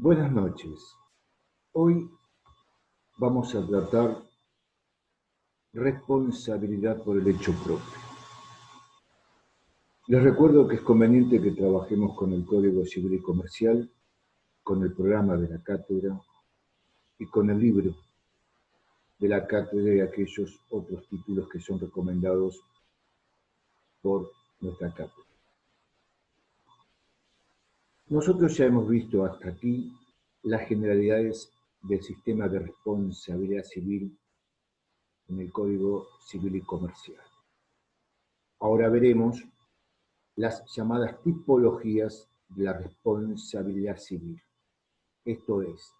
Buenas noches. Hoy vamos a tratar responsabilidad por el hecho propio. Les recuerdo que es conveniente que trabajemos con el Código Civil y Comercial, con el programa de la cátedra y con el libro de la cátedra y aquellos otros títulos que son recomendados por nuestra cátedra. Nosotros ya hemos visto hasta aquí las generalidades del sistema de responsabilidad civil en el Código Civil y Comercial. Ahora veremos las llamadas tipologías de la responsabilidad civil. Esto es,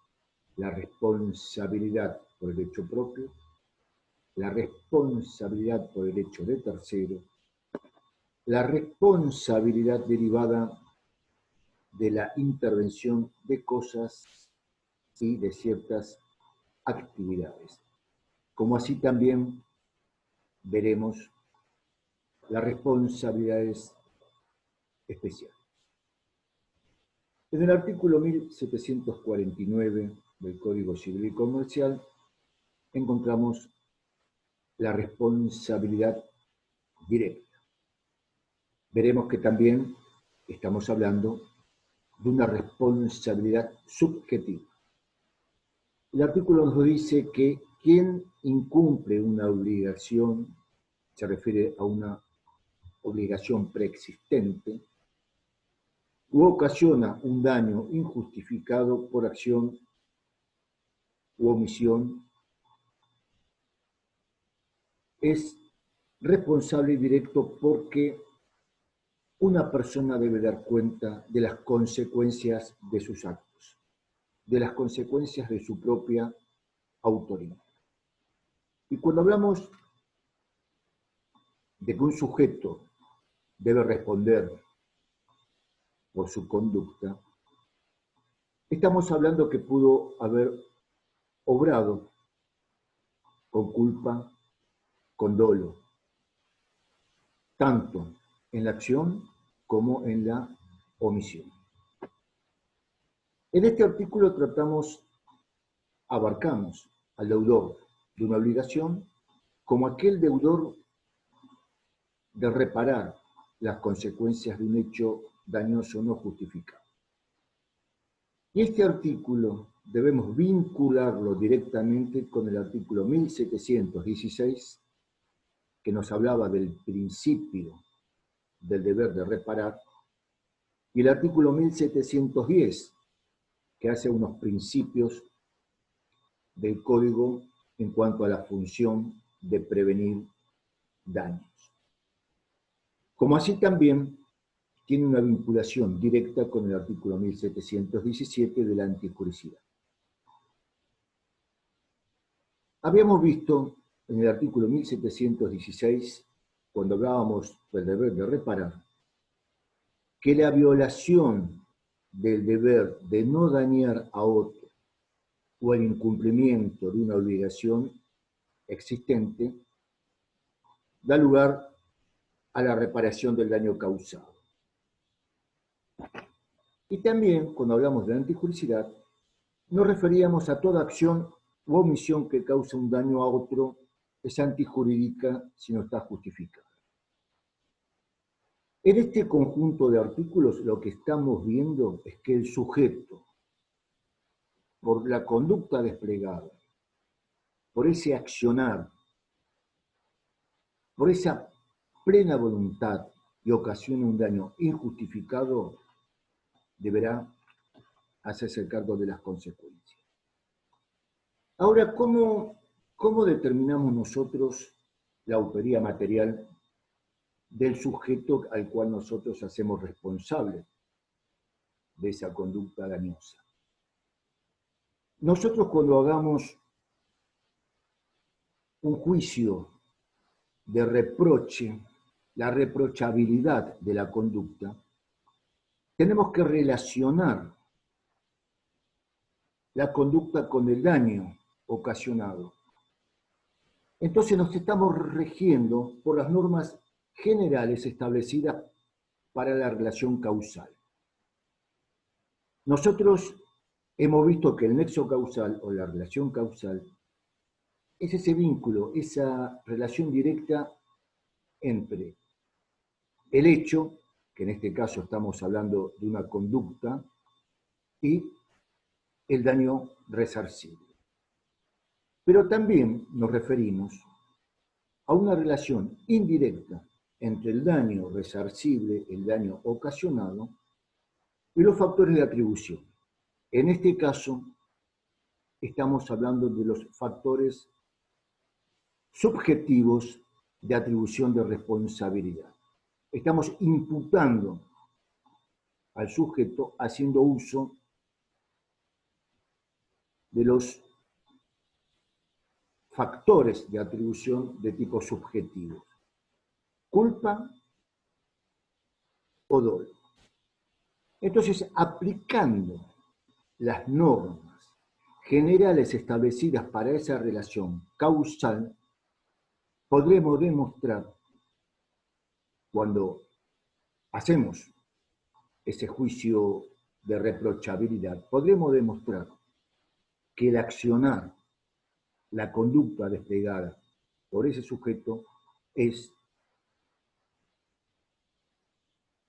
la responsabilidad por el hecho propio, la responsabilidad por el hecho de tercero, la responsabilidad derivada de la intervención de cosas y de ciertas actividades. Como así también veremos las responsabilidades especiales. En el artículo 1749 del Código Civil y Comercial encontramos la responsabilidad directa. Veremos que también estamos hablando de una responsabilidad subjetiva. El artículo nos dice que quien incumple una obligación, se refiere a una obligación preexistente, u ocasiona un daño injustificado por acción u omisión, es responsable directo porque una persona debe dar cuenta de las consecuencias de sus actos, de las consecuencias de su propia autoridad. Y cuando hablamos de que un sujeto debe responder por su conducta, estamos hablando que pudo haber obrado con culpa, con dolo, tanto en la acción como en la omisión. En este artículo abarcamos al deudor de una obligación como aquel deudor de reparar las consecuencias de un hecho dañoso no justificado. Y este artículo debemos vincularlo directamente con el artículo 1716, que nos hablaba del principio del deber de reparar, y el artículo 1710, que hace unos principios del Código en cuanto a la función de prevenir daños. Como así también tiene una vinculación directa con el artículo 1717 de la antijuricidad. Habíamos visto en el artículo 1716, cuando hablábamos del deber de reparar, que la violación del deber de no dañar a otro o el incumplimiento de una obligación existente da lugar a la reparación del daño causado. Y también, cuando hablamos de antijuricidad, nos referíamos a toda acción u omisión que cause un daño a otro, es antijurídica si no está justificada. En este conjunto de artículos lo que estamos viendo es que el sujeto, por la conducta desplegada, por ese accionar, por esa plena voluntad y ocasiona un daño injustificado, deberá hacerse cargo de las consecuencias. Ahora, ¿cómo determinamos nosotros la autoría material del sujeto al cual nosotros hacemos responsable de esa conducta dañosa? Nosotros cuando hagamos un juicio de reproche, la reprochabilidad de la conducta, tenemos que relacionar la conducta con el daño ocasionado. Entonces nos estamos rigiendo por las normas generales establecidas para la relación causal. Nosotros hemos visto que el nexo causal o la relación causal es ese vínculo, esa relación directa entre el hecho, que en este caso estamos hablando de una conducta, y el daño resarcible. Pero también nos referimos a una relación indirecta entre el daño resarcible, el daño ocasionado, y los factores de atribución. En este caso, estamos hablando de los factores subjetivos de atribución de responsabilidad. Estamos imputando al sujeto haciendo uso de los factores de atribución de tipo subjetivo. Culpa o dolo. Entonces, aplicando las normas generales establecidas para esa relación causal, podremos demostrar, cuando hacemos ese juicio de reprochabilidad, podremos demostrar que el accionar, la conducta desplegada por ese sujeto es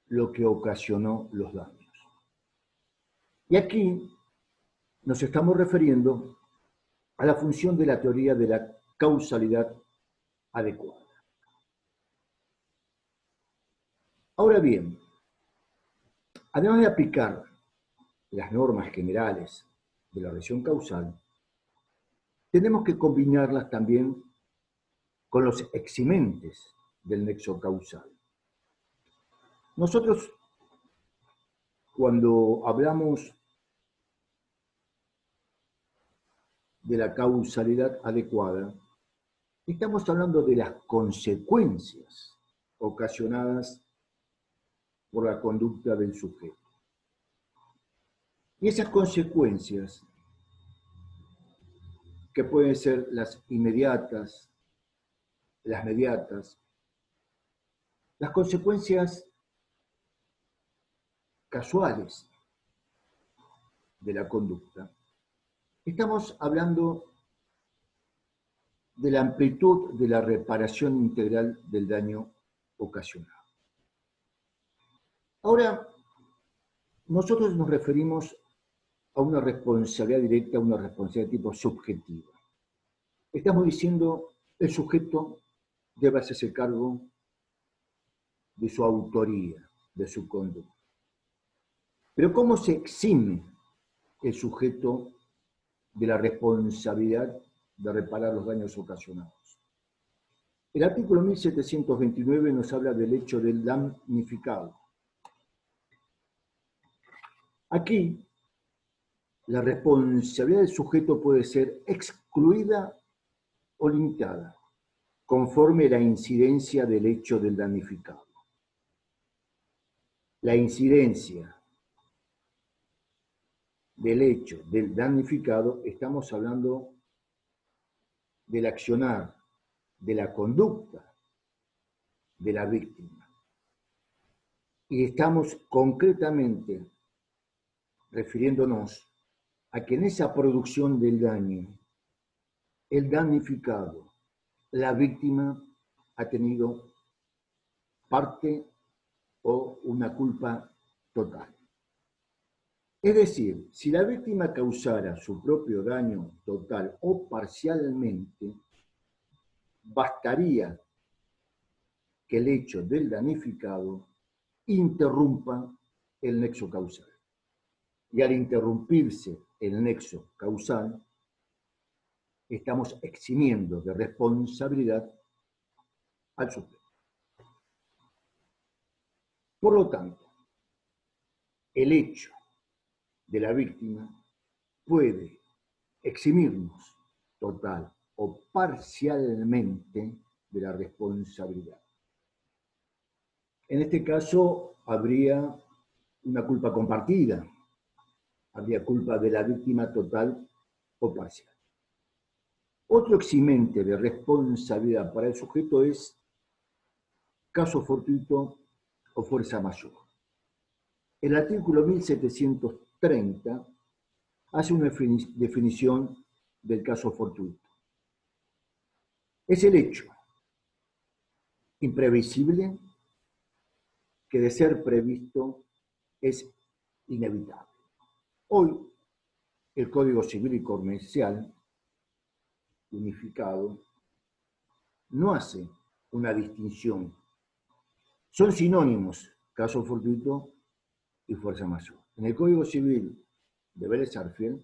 lo que ocasionó los daños. Y aquí nos estamos refiriendo a la función de la teoría de la causalidad adecuada. Ahora bien, además de aplicar las normas generales de la relación causal, tenemos que combinarlas también con los eximentes del nexo causal. Nosotros, cuando hablamos de la causalidad adecuada, estamos hablando de las consecuencias ocasionadas por la conducta del sujeto. Y esas consecuencias, que pueden ser las inmediatas, las mediatas, las consecuencias casuales de la conducta, estamos hablando de la amplitud de la reparación integral del daño ocasionado. Ahora, nosotros nos referimos a una responsabilidad directa, a una responsabilidad de tipo subjetiva. Estamos diciendo el sujeto debe hacerse cargo de su autoría, de su conducta. Pero ¿cómo se exime el sujeto de la responsabilidad de reparar los daños ocasionados? El artículo 1729 nos habla del hecho del damnificado. Aquí, la responsabilidad del sujeto puede ser excluida o limitada, conforme a la incidencia del hecho del damnificado. La incidencia del hecho del damnificado, estamos hablando del accionar, de la conducta de la víctima. Y estamos concretamente refiriéndonos a que en esa producción del daño, el damnificado, la víctima, ha tenido parte o una culpa total. Es decir, si la víctima causara su propio daño total o parcialmente, bastaría que el hecho del damnificado interrumpa el nexo causal. Y al interrumpirse el nexo causal, estamos eximiendo de responsabilidad al sujeto. Por lo tanto, el hecho de la víctima puede eximirnos total o parcialmente de la responsabilidad. En este caso, habría una culpa compartida, habría culpa de la víctima total o parcial. Otro eximente de responsabilidad para el sujeto es caso fortuito o fuerza mayor. El artículo 1730 hace una definición del caso fortuito. Es el hecho imprevisible que de ser previsto es inevitable. Hoy, el Código Civil y Comercial unificado no hace una distinción. Son sinónimos, caso fortuito y fuerza mayor. En el Código Civil de Vélez Sarsfield,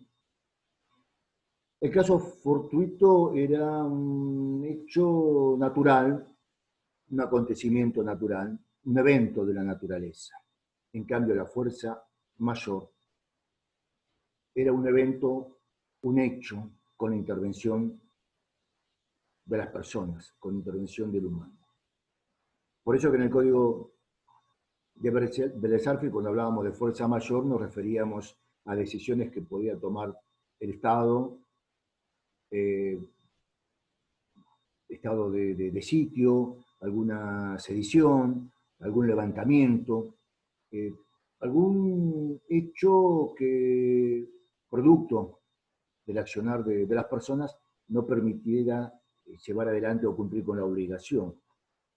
el caso fortuito era un hecho natural, un acontecimiento natural, un evento de la naturaleza. En cambio, la fuerza mayor era un evento, un hecho con intervención de las personas, con intervención del humano. Por eso que en el Código de Vélez Sarsfield, cuando hablábamos de fuerza mayor, nos referíamos a decisiones que podía tomar el Estado, estado de sitio, alguna sedición, algún levantamiento, algún hecho que, producto del accionar de las personas, no permitiera llevar adelante o cumplir con la obligación,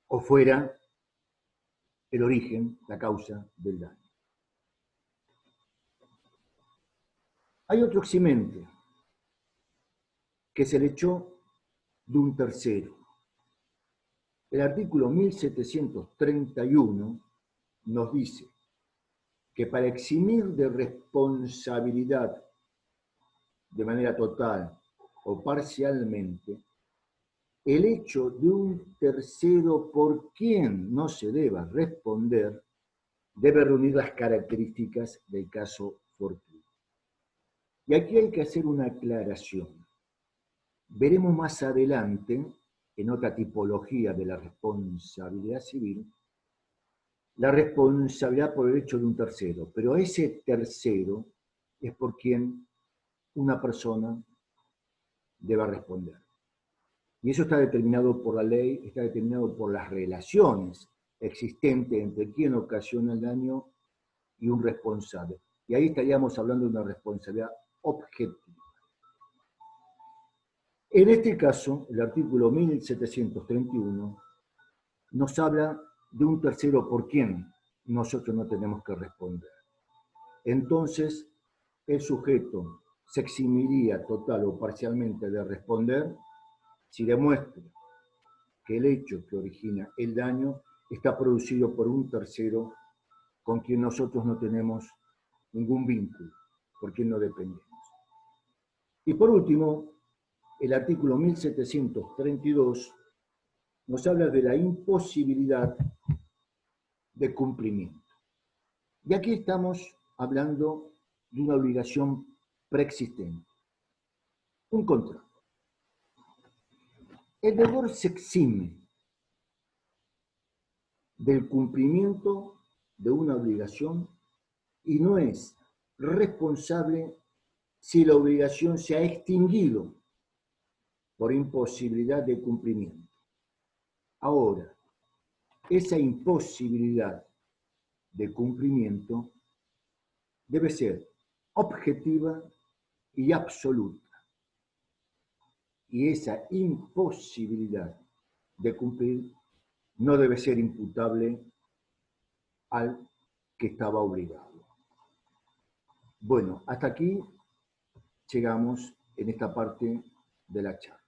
o fuera el origen, la causa del daño. Hay otro eximente, que es el hecho de un tercero. El artículo 1731 nos dice que para eximir de responsabilidad de manera total o parcialmente, el hecho de un tercero por quien no se deba responder debe reunir las características del caso fortuito. Y aquí hay que hacer una aclaración. Veremos más adelante, en otra tipología de la responsabilidad civil, la responsabilidad por el hecho de un tercero, pero ese tercero es por quien una persona debe responder. Y eso está determinado por la ley, está determinado por las relaciones existentes entre quien ocasiona el daño y un responsable. Y ahí estaríamos hablando de una responsabilidad objetiva. En este caso, el artículo 1731 nos habla de un tercero por quien nosotros no tenemos que responder. Entonces, el sujeto se eximiría total o parcialmente de responder si demuestra que el hecho que origina el daño está producido por un tercero con quien nosotros no tenemos ningún vínculo, por quien no dependemos. Y por último, el artículo 1732 nos habla de la imposibilidad de cumplimiento. Y aquí estamos hablando de una obligación preexistente, un contrato. El deudor se exime del cumplimiento de una obligación y no es responsable si la obligación se ha extinguido por imposibilidad de cumplimiento. Ahora, esa imposibilidad de cumplimiento debe ser objetiva y absoluta. Y esa imposibilidad de cumplir no debe ser imputable al que estaba obligado. Bueno, hasta aquí llegamos en esta parte de la charla.